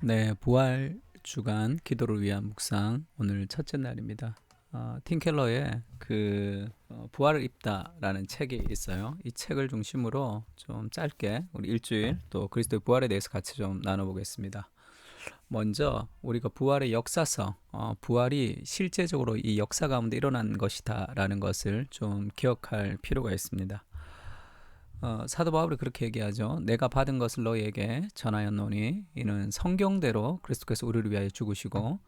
네, 부활 주간 기도를 위한 묵상 오늘 첫째 날입니다. 팀 켈러의 부활을 입다라는 책이 있어요. 이 책을 중심으로 좀 짧게 우리 일주일 또 그리스도의 부활에 대해서 같이 좀 나눠보겠습니다. 먼저 우리가 부활의 역사성, 부활이 실제적으로 이 역사 가운데 일어난 것이다라는 것을 좀 기억할 필요가 있습니다. 사도 바울이 그렇게 얘기하죠. 내가 받은 것을 너희에게 전하였노니 이는 성경대로 그리스도께서 우리를 위하여 죽으시고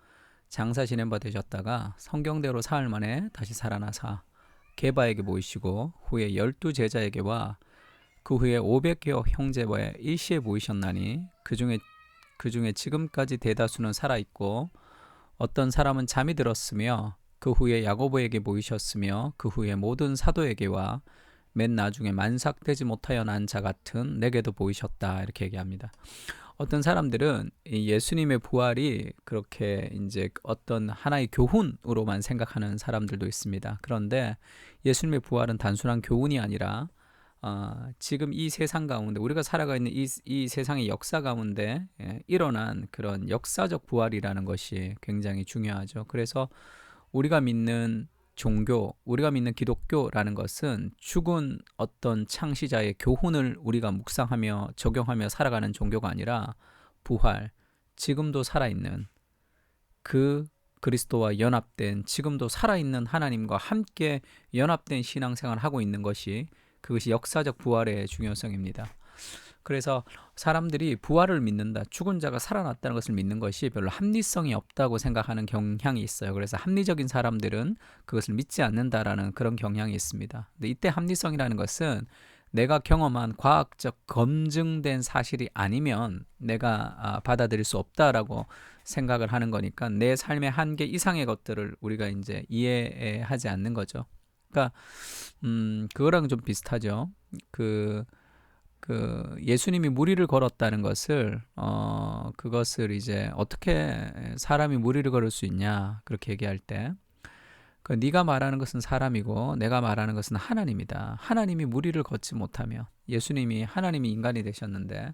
장사 지낸 바 되셨다가 성경대로 사흘 만에 다시 살아나사 게바에게 보이시고 후에 12제자에게와 그 후에 500여 형제와 일시에 보이셨나니 그 중에 지금까지 대다수는 살아있고 어떤 사람은 잠이 들었으며 그 후에 야고보에게 보이셨으며 그 후에 모든 사도에게와 맨 나중에 만삭되지 못하여 난 자 같은 내게도 보이셨다 이렇게 얘기합니다. 어떤 사람들은 이 예수님의 부활이 그렇게 이제 어떤 하나의 교훈으로만 생각하는 사람들도 있습니다. 그런데 예수님의 부활은 단순한 교훈이 아니라 지금 이 세상 가운데 우리가 살아가 있는 이 세상의 역사 가운데 일어난 그런 역사적 부활이라는 것이 굉장히 중요하죠. 그래서 우리가 믿는 종교, 우리가 믿는 기독교라는 것은 죽은 어떤 창시자의 교훈을 우리가 묵상하며 적용하며 살아가는 종교가 아니라 부활, 지금도 살아있는 그 그리스도와 연합된 지금도 살아있는 하나님과 함께 연합된 신앙생활을 하고 있는 것이 그것이 역사적 부활의 중요성입니다. 그래서 사람들이 부활을 믿는다, 죽은 자가 살아났다는 것을 믿는 것이 별로 합리성이 없다고 생각하는 경향이 있어요. 그래서 합리적인 사람들은 그것을 믿지 않는다라는 그런 경향이 있습니다. 근데 이때 합리성이라는 것은 내가 경험한 과학적 검증된 사실이 아니면 내가 받아들일 수 없다라고 생각을 하는 거니까 내 삶의 한계 이상의 것들을 우리가 이제 이해하지 않는 거죠. 그러니까 그거랑 좀 비슷하죠. 예수님이 무리를 걸었다는 것을 그것을 이제 어떻게 사람이 무리를 걸을 수 있냐 그렇게 얘기할 때 네가 말하는 것은 사람이고 내가 말하는 것은 하나님이다. 하나님이 무리를 걷지 못하면 예수님이 하나님이 인간이 되셨는데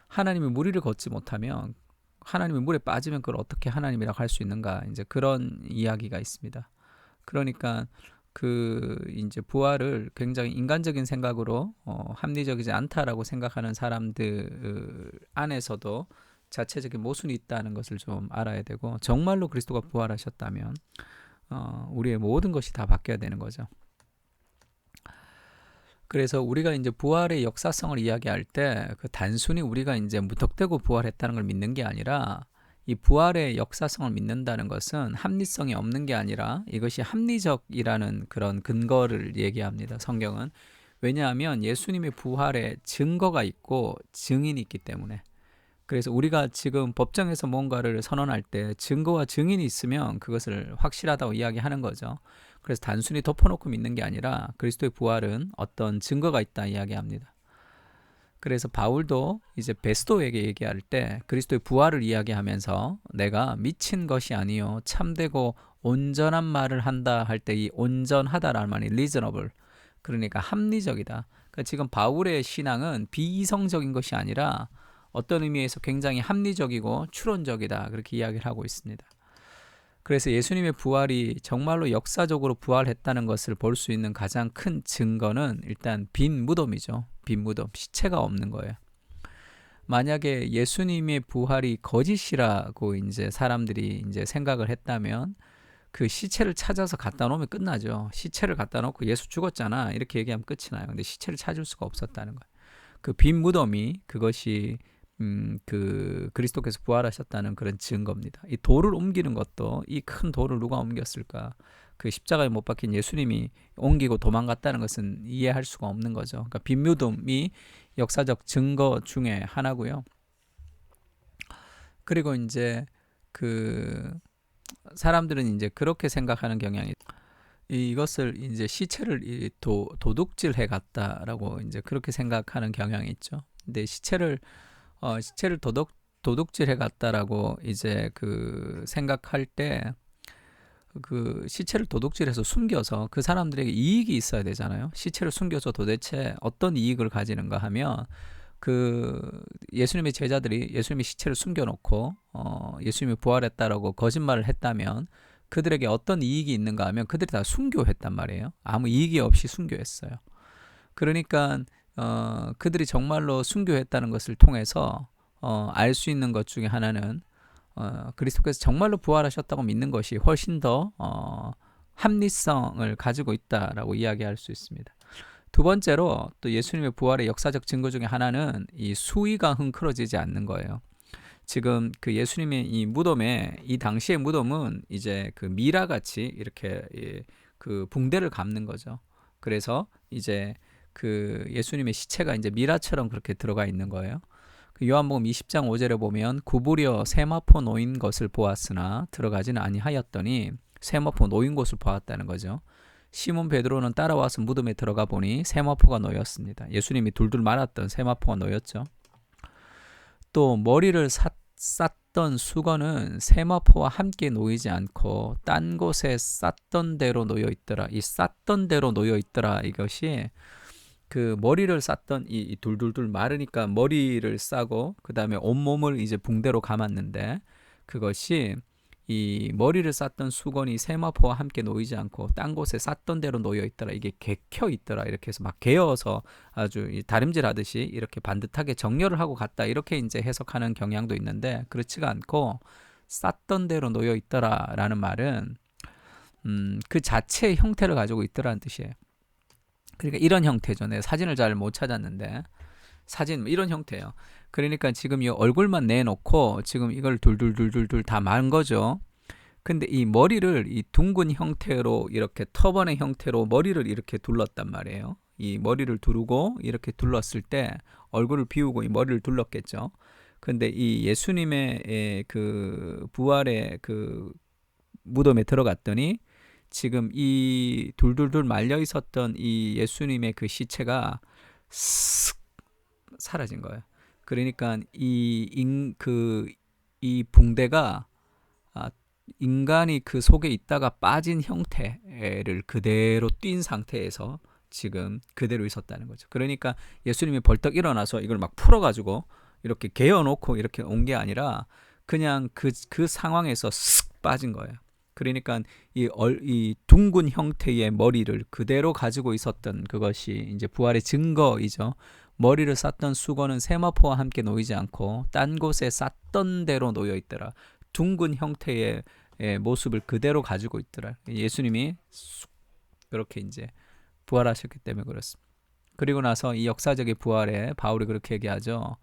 하나님이 무리를 걷지 못하면 하나님이 물에 빠지면 그걸 어떻게 하나님이라고 할 수 있는가 이제 그런 이야기가 있습니다. 그러니까 이제 부활을 굉장히 인간적인 생각으로 합리적이지 않다라고 생각하는 사람들 안에서도 자체적인 모순이 있다는 것을 좀 알아야 되고 정말로 그리스도가 부활하셨다면 우리의 모든 것이 다 바뀌어야 되는 거죠. 그래서 우리가 이제 부활의 역사성을 이야기할 때 단순히 우리가 이제 무턱대고 부활했다는 걸 믿는 게 아니라 이 부활의 역사성을 믿는다는 것은 합리성이 없는 게 아니라 이것이 합리적이라는 그런 근거를 얘기합니다. 성경은. 왜냐하면 예수님의 부활에 증거가 있고 증인이 있기 때문에. 그래서 우리가 지금 법정에서 뭔가를 선언할 때 증거와 증인이 있으면 그것을 확실하다고 이야기하는 거죠. 그래서 단순히 덮어놓고 믿는 게 아니라 그리스도의 부활은 어떤 증거가 있다 이야기합니다. 그래서 바울도 이제 베스도에게 얘기할 때 그리스도의 부활을 이야기하면서 내가 미친 것이 아니요 참되고 온전한 말을 한다 할 때 이 온전하다라는 말이 reasonable, 그러니까 합리적이다. 그러니까 지금 바울의 신앙은 비이성적인 것이 아니라 어떤 의미에서 굉장히 합리적이고 추론적이다 그렇게 이야기를 하고 있습니다. 그래서 예수님의 부활이 정말로 역사적으로 부활했다는 것을 볼 수 있는 가장 큰 증거는 일단 빈 무덤이죠. 빈 무덤, 시체가 없는 거예요. 만약에 예수님의 부활이 거짓이라고 이제 사람들이 이제 생각을 했다면 그 시체를 찾아서 갖다 놓으면 끝나죠. 시체를 갖다 놓고 예수 죽었잖아 이렇게 얘기하면 끝이 나요. 근데 시체를 찾을 수가 없었다는 거예요. 그 빈 무덤이 그것이 그리스도께서 부활하셨다는 그런 증거입니다. 이 돌을 옮기는 것도 이 큰 돌을 누가 옮겼을까? 그 십자가에 못 박힌 예수님이 옮기고 도망갔다는 것은 이해할 수가 없는 거죠. 그러니까 빈 무덤이 역사적 증거 중에 하나고요. 그리고 이제 그 사람들은 이제 그렇게 생각하는 경향이 이것을 이제 시체를 도둑질해 갔다라고 이제 그렇게 생각하는 경향이 있죠. 근데 시체를 도둑질해 갔다라고 이제 생각할 때 시체를 도둑질해서 숨겨서 그 사람들에게 이익이 있어야 되잖아요. 시체를 숨겨서 도대체 어떤 이익을 가지는가 하면 그 예수님의 제자들이 예수님의 시체를 숨겨놓고 예수님이 부활했다라고 거짓말을 했다면 그들에게 어떤 이익이 있는가 하면 그들이 다 순교했단 말이에요. 아무 이익이 없이 순교했어요. 그러니까 그들이 정말로 순교했다는 것을 통해서 알 수 있는 것 중에 하나는 그리스도께서 정말로 부활하셨다고 믿는 것이 훨씬 더 합리성을 가지고 있다라고 이야기할 수 있습니다. 두 번째로 또 예수님의 부활의 역사적 증거 중에 하나는 이 수위가 흔들어지지 않는 거예요. 지금 그 예수님의 이 무덤에 이 당시의 무덤은 이제 그 미라같이 이렇게 그 붕대를 감는 거죠. 그래서 이제 그 예수님의 시체가 이제 미라처럼 그렇게 들어가 있는 거예요. 그 요한복음 20장 5절에 보면 구부려 세마포 놓인 것을 보았으나 들어가지는 아니하였더니 세마포 놓인 곳을 보았다는 거죠. 시몬 베드로는 따라와서 무덤에 들어가 보니 세마포가 놓였습니다. 예수님이 둘둘 말았던 세마포가 놓였죠. 또 머리를 쌌던 수건은 세마포와 함께 놓이지 않고 딴 곳에 쌌던 대로 놓여 있더라. 이 쌌던 대로 놓여 있더라. 이것이 그 머리를 쌌던 이 둘둘둘 마르니까 머리를 싸고 그 다음에 온몸을 이제 붕대로 감았는데 그것이 이 머리를 쌌던 수건이 세마포와 함께 놓이지 않고 딴 곳에 쌌던 대로 놓여 있더라. 이게 개켜 있더라. 이렇게 해서 막 개어서 아주 다림질하듯이 이렇게 반듯하게 정렬을 하고 갔다. 이렇게 이제 해석하는 경향도 있는데 그렇지가 않고 쌌던 대로 놓여 있더라라는 말은 그 자체의 형태를 가지고 있더라는 뜻이에요. 그러니까 이런 형태죠. 내가 사진을 잘 못 찾았는데 사진 이런 형태예요. 그러니까 지금 이 얼굴만 내놓고 지금 이걸 둘둘둘둘둘 다 만 거죠. 근데 이 머리를 이 둥근 형태로 이렇게 터번의 형태로 머리를 이렇게 둘렀단 말이에요. 이 머리를 두르고 이렇게 둘렀을 때 얼굴을 비우고 이 머리를 둘렀겠죠. 근데 이 예수님의 그 부활의 그 무덤에 들어갔더니 지금 이 둘둘둘 말려 있었던 이 예수님의 그 시체가 쓱 사라진 거예요. 그러니까 이 붕대가 인간이 그 속에 있다가 빠진 형태를 그대로 띈 상태에서 지금 그대로 있었다는 거죠. 그러니까 예수님이 벌떡 일어나서 이걸 막 풀어가지고 이렇게 개어놓고 이렇게 온 게 아니라 그냥 그 상황에서 쓱 빠진 거예요. 그러니까 이 둥근 형태의 머리를 그대로 가지고 있었던 그것이 이제 부활의 증거이죠. 머리를 쌌던 수건은 세마포와 함께 놓이지 않고 딴 곳에 쌌던 대로 놓여 있더라. 둥근 형태의 모습을 그대로 가지고 있더라. 예수님이 그렇게 이제 부활하셨기 때문에 그렇습니다. 그리고 나서 이 역사적인 부활에 바울이 그렇게 얘기하죠.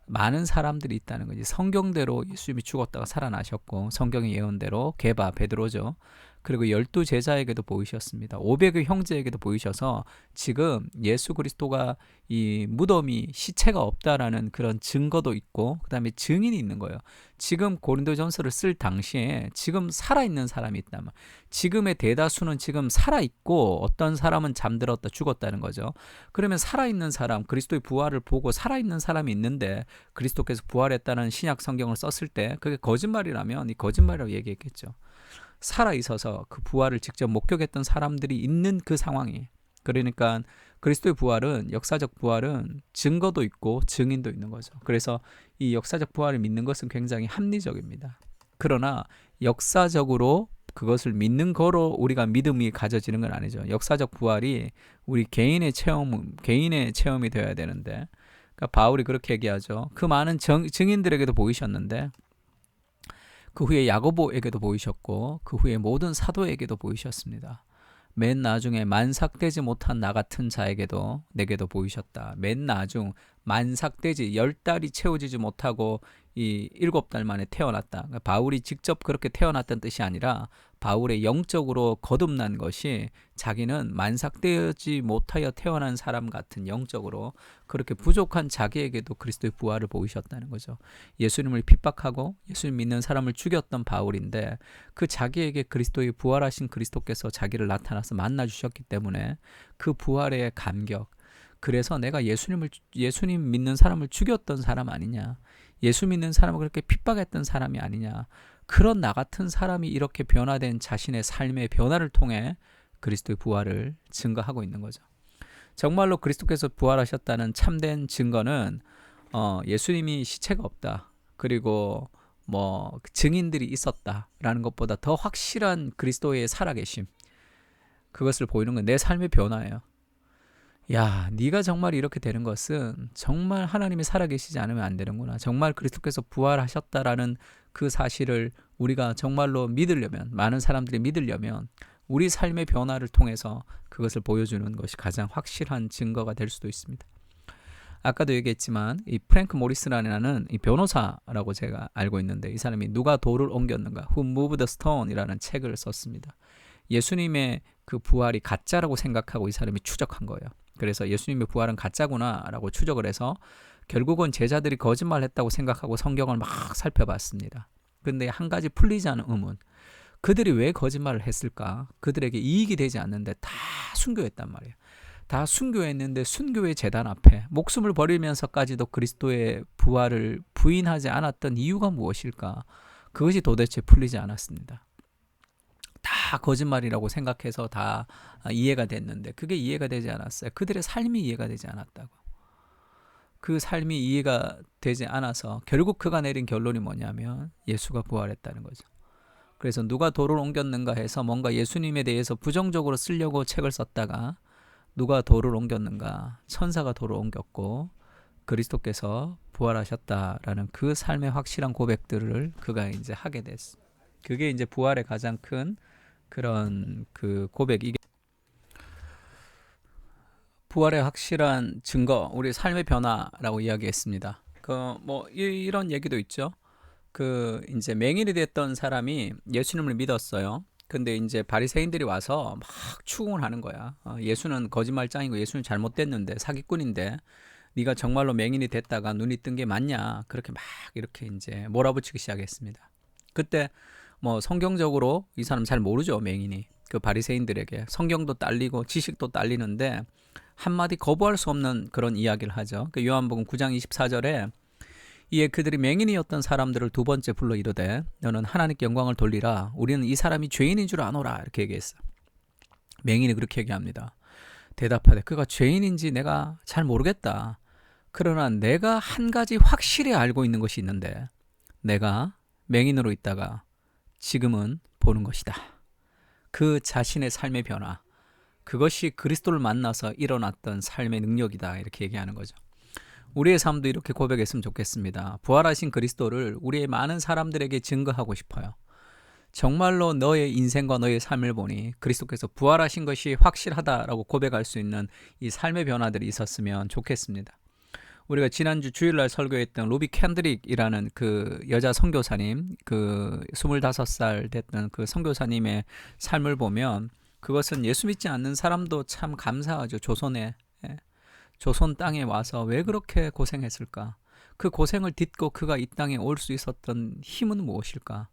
많은 사람들이 있다는 거지. 성경대로 예수님이 죽었다가 살아나셨고 성경의 예언대로 게바 베드로죠. 그리고 12제자에게도 보이셨습니다. 500의 형제에게도 보이셔서 지금 예수 그리스도가 이 무덤이 시체가 없다라는 그런 증거도 있고 그 다음에 증인이 있는 거예요. 지금 고린도전서를 쓸 당시에 지금 살아있는 사람이 있다면 지금의 대다수는 지금 살아있고 어떤 사람은 잠들었다 죽었다는 거죠. 그러면 살아있는 사람 그리스도의 부활을 보고 살아있는 사람이 있는데 그리스도께서 부활했다는 신약 성경을 썼을 때 그게 거짓말이라면 이 거짓말이라고 얘기했겠죠. 살아있어서 그 부활을 직접 목격했던 사람들이 있는 그 상황이 그러니까 그리스도의 부활은 역사적 부활은 증거도 있고 증인도 있는 거죠. 그래서 이 역사적 부활을 믿는 것은 굉장히 합리적입니다. 그러나 역사적으로 그것을 믿는 거로 우리가 믿음이 가져지는 건 아니죠. 역사적 부활이 우리 개인의 체험이 되어야 되는데 그러니까 바울이 그렇게 얘기하죠. 그 많은 증인들에게도 보이셨는데 그 후에 야고보에게도 보이셨고 그 후에 모든 사도에게도 보이셨습니다. 맨 나중에 만삭되지 못한 나 같은 자에게도 내게도 보이셨다. 맨 나중 만삭되지 10달이 채워지지 못하고 이 7달 만에 태어났다. 그러니까 바울이 직접 그렇게 태어났다는 뜻이 아니라 바울의 영적으로 거듭난 것이 자기는 만삭되지 못하여 태어난 사람 같은 영적으로 그렇게 부족한 자기에게도 그리스도의 부활을 보이셨다는 거죠. 예수님을 핍박하고 예수님 믿는 사람을 죽였던 바울인데 그 자기에게 그리스도의 부활하신 그리스도께서 자기를 나타나서 만나주셨기 때문에 그 부활의 감격 그래서 내가 예수님 믿는 사람을 죽였던 사람 아니냐 예수 믿는 사람을 그렇게 핍박했던 사람이 아니냐 그런 나 같은 사람이 이렇게 변화된 자신의 삶의 변화를 통해 그리스도의 부활을 증거하고 있는 거죠. 정말로 그리스도께서 부활하셨다는 참된 증거는 예수님이 시체가 없다. 그리고 뭐 증인들이 있었다라는 것보다 더 확실한 그리스도의 살아계심. 그것을 보이는 건 내 삶의 변화예요. 야, 네가 정말 이렇게 되는 것은 정말 하나님이 살아계시지 않으면 안 되는구나. 정말 그리스도께서 부활하셨다라는 그 사실을 우리가 정말로 믿으려면, 많은 사람들이 믿으려면 우리 삶의 변화를 통해서 그것을 보여주는 것이 가장 확실한 증거가 될 수도 있습니다. 아까도 얘기했지만 이 프랭크 모리스라는 이 변호사라고 제가 알고 있는데, 이 사람이 누가 돌을 옮겼는가, Who Moved the Stone이라는 책을 썼습니다. 예수님의 그 부활이 가짜라고 생각하고 이 사람이 추적한 거예요. 그래서 예수님의 부활은 가짜구나라고 추적을 해서 결국은 제자들이 거짓말했다고 생각하고 성경을 막 살펴봤습니다. 그런데 한 가지 풀리지 않은 의문, 그들이 왜 거짓말을 했을까? 그들에게 이익이 되지 않는데 다 순교했단 말이에요. 다 순교했는데 순교의 제단 앞에 목숨을 버리면서까지도 그리스도의 부활을 부인하지 않았던 이유가 무엇일까? 그것이 도대체 풀리지 않았습니다. 다 거짓말이라고 생각해서 다 이해가 됐는데 그게 이해가 되지 않았어요. 그들의 삶이 이해가 되지 않았다고. 그 삶이 이해가 되지 않아서 결국 그가 내린 결론이 뭐냐면 예수가 부활했다는 거죠. 그래서 누가 돌을 옮겼는가 해서 뭔가 예수님에 대해서 부정적으로 쓰려고 책을 썼다가, 누가 돌을 옮겼는가? 천사가 돌을 옮겼고 그리스도께서 부활하셨다라는 그 삶의 확실한 고백들을 그가 이제 하게 됐어. 그게 이제 부활의 가장 큰 그런 그 고백이, 부활의 확실한 증거, 우리 삶의 변화라고 이야기했습니다. 뭐 이런 얘기도 있죠. 그 이제 맹인이 됐던 사람이 예수님을 믿었어요. 근데 이제 바리새인들이 와서 막 추궁을 하는 거야. 예수는 거짓말장이고 예수는 잘못됐는데, 사기꾼인데 네가 정말로 맹인이 됐다가 눈이 뜬 게 맞냐? 그렇게 막 이렇게 이제 몰아붙이기 시작했습니다. 그때 뭐 성경적으로 이 사람 잘 모르죠, 맹인이. 그 바리새인들에게 성경도 딸리고 지식도 딸리는데 한마디 거부할 수 없는 그런 이야기를 하죠. 그 요한복음 9장 24절에 이에 그들이 맹인이었던 사람들을 두 번째 불러 이르되 너는 하나님께 영광을 돌리라. 우리는 이 사람이 죄인인 줄 아노라. 이렇게 얘기했어. 맹인이 그렇게 얘기합니다. 대답하되 그가 죄인인지 내가 잘 모르겠다. 그러나 내가 한 가지 확실히 알고 있는 것이 있는데 내가 맹인으로 있다가 지금은 보는 것이다. 그 자신의 삶의 변화, 그것이 그리스도를 만나서 일어났던 삶의 능력이다. 이렇게 얘기하는 거죠. 우리의 삶도 이렇게 고백했으면 좋겠습니다. 부활하신 그리스도를 우리의 많은 사람들에게 증거하고 싶어요. 정말로 너의 인생과 너의 삶을 보니 그리스도께서 부활하신 것이 확실하다라고 고백할 수 있는 이 삶의 변화들이 있었으면 좋겠습니다. 우리가 지난주 주일날 설교했던 로비 캔드릭이라는 그 여자 선교사님, 그 25살 됐던 그 선교사님의 삶을 보면 그것은 예수 믿지 않는 사람도 참 감사하죠. 조선 땅에 와서 왜 그렇게 고생했을까? 그 고생을 딛고 그가 이 땅에 올 수 있었던 힘은 무엇일까?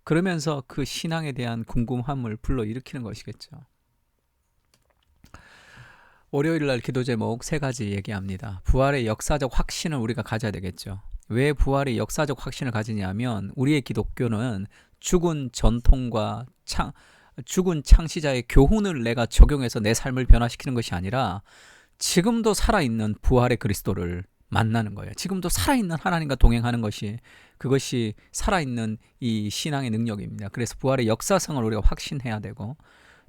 그러면서 그 신앙에 대한 궁금함을 불러일으키는 것이겠죠. 월요일날 기도 제목 3가지 얘기합니다. 부활의 역사적 확신을 우리가 가져야 되겠죠. 왜 부활의 역사적 확신을 가지냐면 우리의 기독교는 죽은 전통과 죽은 창시자의 교훈을 내가 적용해서 내 삶을 변화시키는 것이 아니라 지금도 살아있는 부활의 그리스도를 만나는 거예요. 지금도 살아있는 하나님과 동행하는 것이, 그것이 살아있는 이 신앙의 능력입니다. 그래서 부활의 역사성을 우리가 확신해야 되고,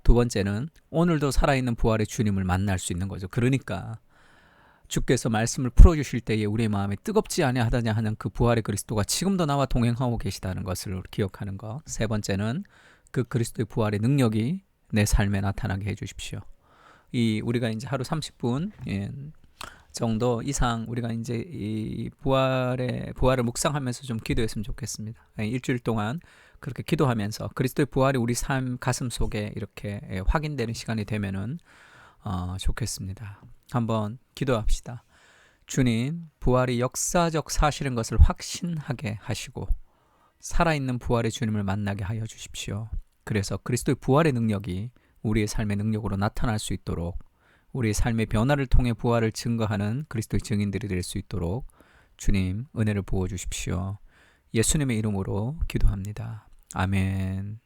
두 번째는 오늘도 살아있는 부활의 주님을 만날 수 있는 거죠. 그러니까 주께서 말씀을 풀어주실 때에 우리의 마음에 뜨겁지 아니하다냐 하는 그 부활의 그리스도가 지금도 나와 동행하고 계시다는 것을 기억하는 것. 세 번째는 그 그리스도의 부활의 능력이 내 삶에 나타나게 해주십시오. 우리가 이제 하루 30분 정도 이상 우리가 이제 이 부활을 묵상하면서 좀 기도했으면 좋겠습니다. 일주일 동안 그렇게 기도하면서 그리스도의 부활이 우리 삶 가슴 속에 이렇게 확인되는 시간이 되면은 좋겠습니다. 한번 기도합시다. 주님, 부활이 역사적 사실인 것을 확신하게 하시고 살아있는 부활의 주님을 만나게 하여 주십시오. 그래서 그리스도의 부활의 능력이 우리의 삶의 능력으로 나타날 수 있도록, 우리의 삶의 변화를 통해 부활을 증거하는 그리스도의 증인들이 될 수 있도록 주님 은혜를 부어주십시오. 예수님의 이름으로 기도합니다. 아멘.